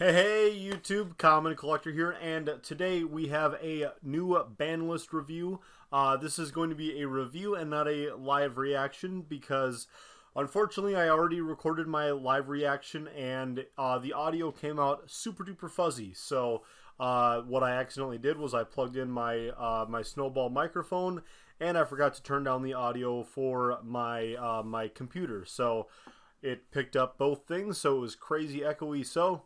Hey YouTube, Common Collector here, and today we have a new Banlist review. This is going to be a review and not a live reaction because unfortunately I already recorded my live reaction and the audio came out super duper fuzzy. So what I accidentally did was I plugged in my Snowball microphone and I forgot to turn down the audio for my computer. So it picked up both things, so it was crazy echoey. So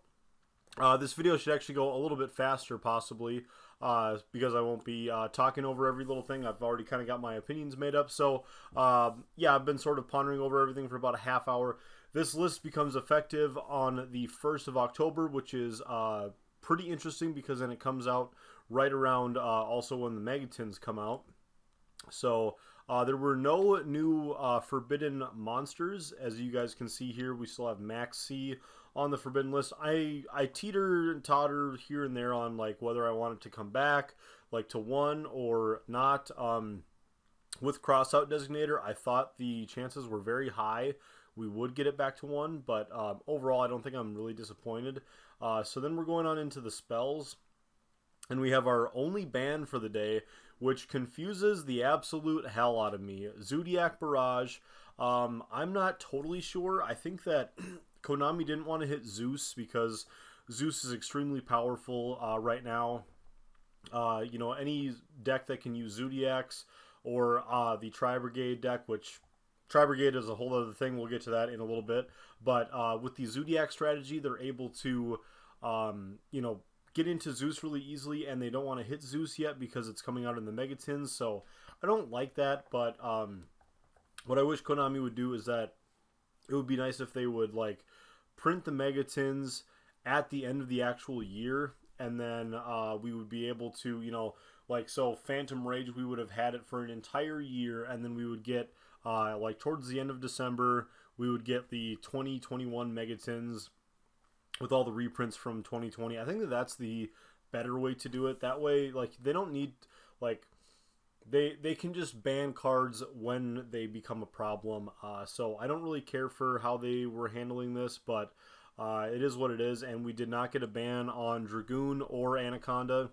this video should actually go a little bit faster, possibly, because I won't be talking over every little thing. I've already kind of got my opinions made up. So, yeah, I've been sort of pondering over everything for about a half hour. This list becomes effective on the 1st of October, which is pretty interesting because then it comes out right around also when the Megatins come out. So there were no new forbidden monsters. As you guys can see here, we still have Max C on the forbidden list. I teeter and totter here and there on like whether I want it to come back like to 1 or not. With crossout designator, I thought the chances were very high we would get it back to 1, but overall I don't think I'm really disappointed. So then we're going on into the spells, and we have our only ban for the day, which confuses the absolute hell out of me. Zodiac Barrage. I'm not totally sure. I think that Konami didn't want to hit Zeus because Zeus is extremely powerful right now. You know, any deck that can use Zodiacs or the Tri-Brigade deck, which Tri-Brigade is a whole other thing. We'll get to that in a little bit. But with the Zodiac strategy, they're able to, you know, get into Zeus really easily, and they don't want to hit Zeus yet because it's coming out in the Megatins. So I don't like that, but what I wish Konami would do is that it would be nice if they would like print the Megatins at the end of the actual year, and then we would be able to, you know, like, so Phantom Rage, we would have had it for an entire year, and then we would get like towards the end of December we would get the 2021 Megatins with all the reprints from 2020. I think that that's the better way to do it. That way, like, they don't need, like, they can just ban cards when they become a problem. So I don't really care for how they were handling this, but it is what it is, and we did not get a ban on Dragoon or Anaconda.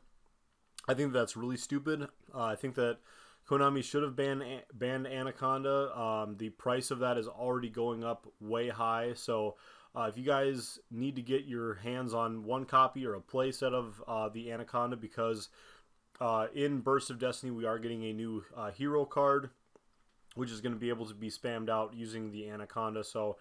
I think that's really stupid. I think that Konami should have banned Anaconda. The price of that is already going up way high, so if you guys need to get your hands on one copy or a play set of the Anaconda, because in Burst of Destiny we are getting a new hero card, which is going to be able to be spammed out using the Anaconda. So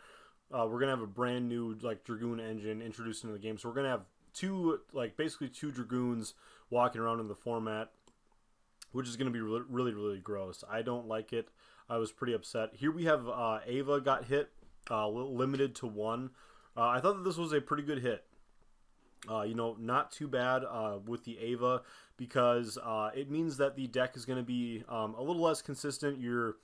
we're going to have a brand new like Dragoon engine introduced into the game. So we're going to have basically two Dragoons walking around in the format, which is going to be really gross. I don't like it. I was pretty upset. Here we have Ava got hit. Limited to 1. I thought that this was a pretty good hit. You know, not too bad with the Ava, because it means that the deck is going to be a little less consistent. You're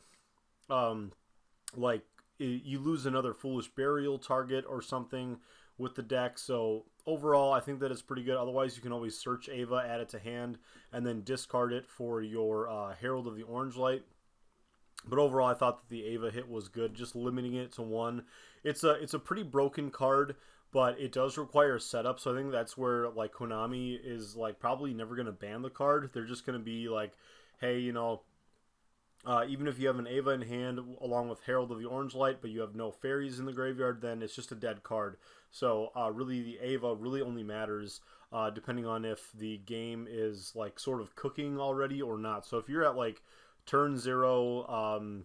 like, you lose another Foolish Burial target or something with the deck. So overall, I think that it's pretty good. Otherwise, you can always search Ava, add it to hand, and then discard it for your Herald of the Orange Light. But overall, I thought that the Ava hit was good, just limiting it to 1. It's a pretty broken card, but it does require setup, so I think that's where like Konami is like probably never going to ban the card. They're just going to be like, hey, you know, even if you have an Ava in hand along with Herald of the Orange Light, but you have no fairies in the graveyard, then it's just a dead card. So really, the Ava really only matters depending on if the game is like sort of cooking already or not. So if you're at like turn 0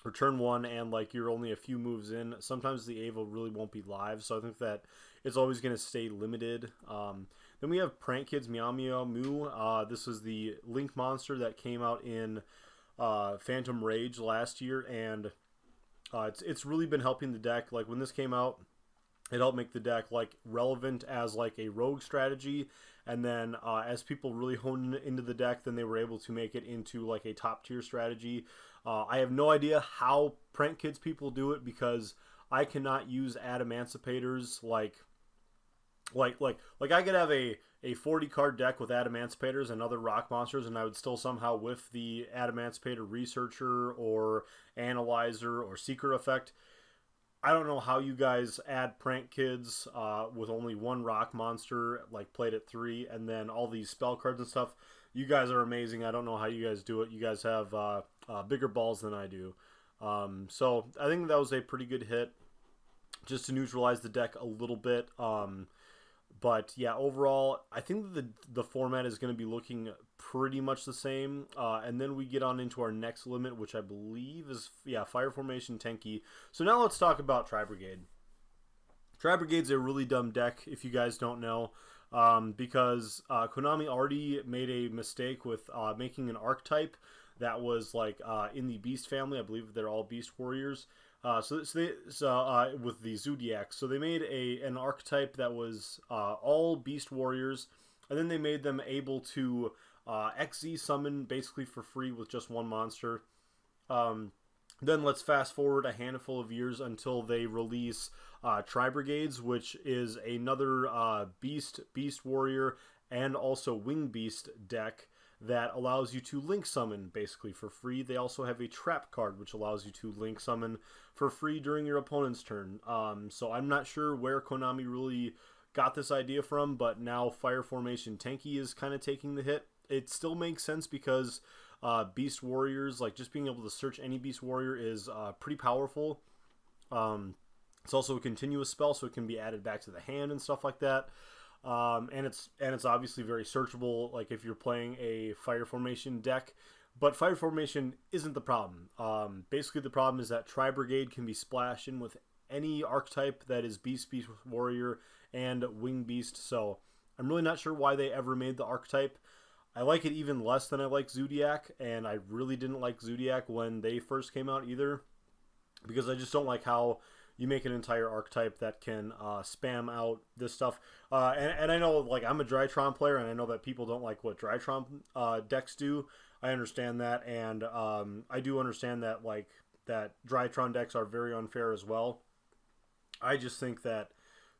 or turn 1 and like you're only a few moves in, sometimes the Ava really won't be live. So I think that it's always going to stay limited. Then we have Prank Kids Meow Meow Moo. This is the Link monster that came out in Phantom Rage last year, and it's really been helping the deck. Like when this came out, it helped make the deck like relevant as like a rogue strategy, and then as people really honed into the deck, then they were able to make it into like a top tier strategy. I have no idea how Prank Kids people do it, because I cannot use Adamancipators like I could have a 40 card deck with Adamancipators and other rock monsters, and I would still somehow whiff the Adamancipator Researcher or Analyzer or Seeker effect. I don't know how you guys add prank kids with only one rock monster, like played at 3, and then all these spell cards and stuff. You guys are amazing. I don't know how you guys do it. You guys have bigger balls than I do. So I think that was a pretty good hit, just to neutralize the deck a little bit. But yeah, overall, I think the format is going to be looking pretty much the same. And then we get on into our next limit, which I believe is, yeah, Fire Formation Tenki. So now let's talk about Tri-Brigade. Tri-Brigade's a really dumb deck, if you guys don't know, because Konami already made a mistake with making an archetype that was like in the Beast family. I believe they're all Beast Warriors. So with the Zodiac, so they made an archetype that was all Beast Warriors, and then they made them able to XZ summon basically for free with just one monster. Then let's fast forward a handful of years until they release Tri-Brigades, which is another Beast Warrior and also Wing Beast deck that allows you to link summon basically for free. They also have a trap card which allows you to link summon for free during your opponent's turn. So I'm not sure where Konami really got this idea from, but now Fire Formation Tenki is kind of taking the hit. It still makes sense because Beast Warriors, like just being able to search any Beast Warrior is pretty powerful. It's also a continuous spell, so it can be added back to the hand and stuff like that. And it's obviously very searchable, like if you're playing a Fire Formation deck. But Fire Formation isn't the problem. Basically, the problem is that Tri-Brigade can be splashed in with any archetype that is Beast Warrior, and Wing Beast. So I'm really not sure why they ever made the archetype. I like it even less than I like Zodiac, and I really didn't like Zodiac when they first came out either, because I just don't like how you make an entire archetype that can spam out this stuff. And I know, like, I'm a Drytron player, and I know that people don't like what Drytron decks do. I understand that, and I do understand that, like, that Drytron decks are very unfair as well. I just think that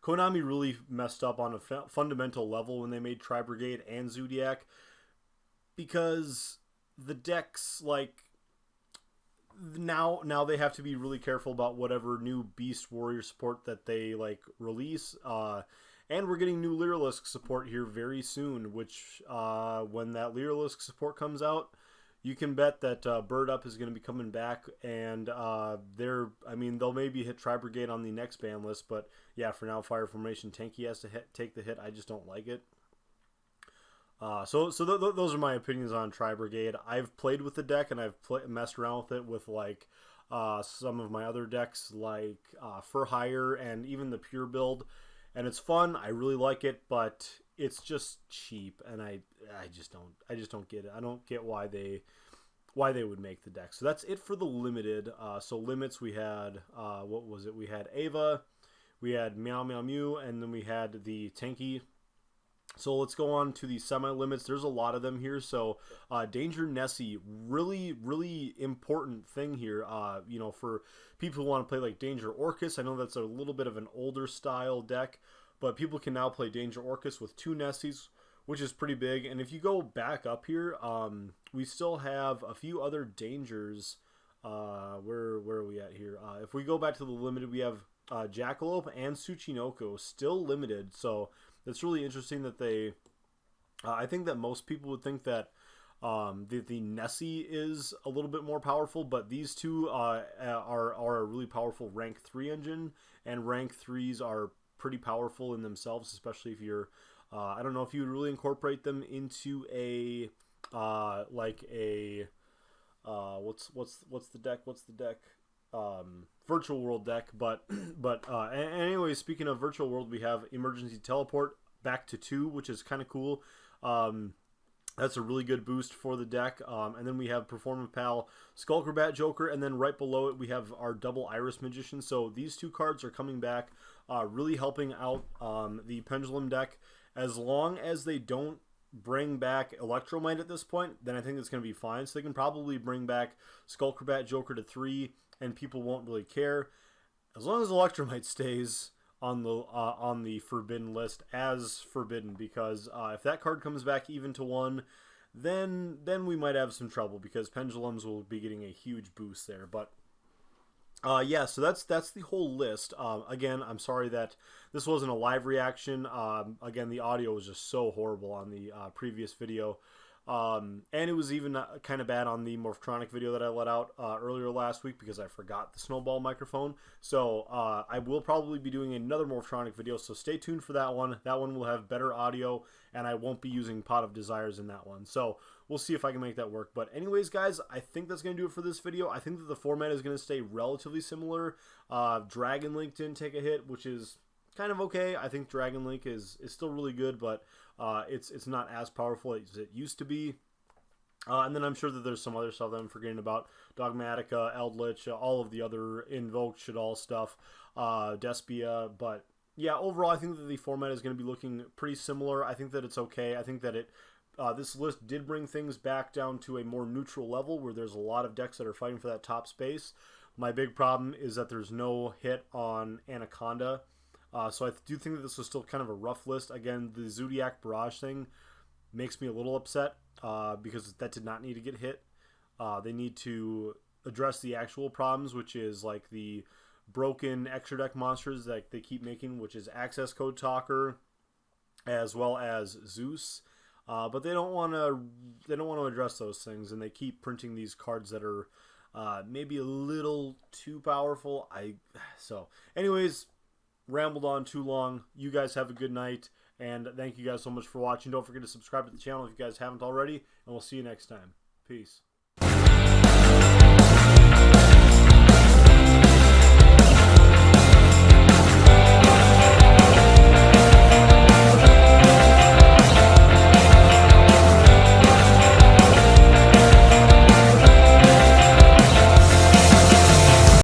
Konami really messed up on a fundamental level when they made Tri-Brigade and Zodiac, because the decks, like, now they have to be really careful about whatever new Beast Warrior support that they like release. And we're getting new Lyrilisk support here very soon, which when that Lyrilisk support comes out, you can bet that Bird Up is going to be coming back, and they'll maybe hit Tri-Brigade on the next ban list, but yeah, for now, Fire Formation Tenki has to take the hit. I just don't like it. So those are my opinions on Tri-Brigade. I've played with the deck, and I've messed around with it with like some of my other decks, like For Hire and even the Pure build, and it's fun. I really like it, but it's just cheap, and I just don't get it. I don't get why they would make the deck. So that's it for the limited. So limits, we had what was it? We had Ava, we had Meow Meow Mew, and then we had the Tenki. So let's go on to the semi-limits. There's a lot of them here. So Danger Nessie, really important thing here. For people who want to play like Danger Orcus, I know that's a little bit of an older style deck, but people can now play Danger Orcus with 2 Nessies, which is pretty big. And if you go back up here, we still have a few other Dangers. Where are we at here? If we go back to the limited, we have Jackalope and Tsuchinoko still limited. So it's really interesting that they. I think that most people would think that the Nessie is a little bit more powerful, but these two are a really powerful rank 3 engine, and rank 3s are pretty powerful in themselves, especially if you're. I don't know if you would really incorporate them into a what's the deck? Virtual World deck, but anyway, speaking of Virtual World, we have Emergency Teleport back to 2, which is kind of cool. That's a really good boost for the deck. And then we have Performance Pal, Skullcrobat Joker, and then right below it we have our double Iris Magician. So these 2 cards are coming back, really helping out the Pendulum deck. As long as they don't bring back Electromite at this point, then I think it's going to be fine. So they can probably bring back Skullcrobat Joker to 3, and people won't really care, as long as Electromite stays on the forbidden list as forbidden. Because if that card comes back even to 1, then we might have some trouble, because Pendulums will be getting a huge boost there. But Yeah, so that's the whole list. Again, I'm sorry that this wasn't a live reaction. Again, the audio was just so horrible on the previous video. And it was even kind of bad on the Morphtronic video that I let out earlier last week because I forgot the snowball microphone. So I will probably be doing another Morphtronic video, so stay tuned for that one. That one will have better audio, and I won't be using Pot of Desires in that one. So we'll see if I can make that work. But anyways, guys, I think that's going to do it for this video. I think that the format is going to stay relatively similar. Dragon Link didn't take a hit, which is kind of okay. I think Dragon Link is still really good, but it's not as powerful as it used to be. And then I'm sure that there's some other stuff that I'm forgetting about. Dogmatica, Eldritch, all of the other Invoked, Shadal stuff, Despia. But yeah, overall, I think that the format is going to be looking pretty similar. I think that it's okay. I think that this list did bring things back down to a more neutral level where there's a lot of decks that are fighting for that top space. My big problem is that there's no hit on Anaconda. So I do think that this was still kind of a rough list. Again, the Zodiac Barrage thing makes me a little upset because that did not need to get hit. They need to address the actual problems, which is like the broken extra deck monsters that they keep making, which is Access Code Talker as well as Zeus. But they don't want to address those things, and they keep printing these cards that are maybe a little too powerful. So anyways, rambled on too long. You guys have a good night, and thank you guys so much for watching. Don't forget to subscribe to the channel if you guys haven't already, and we'll see you next time. Peace.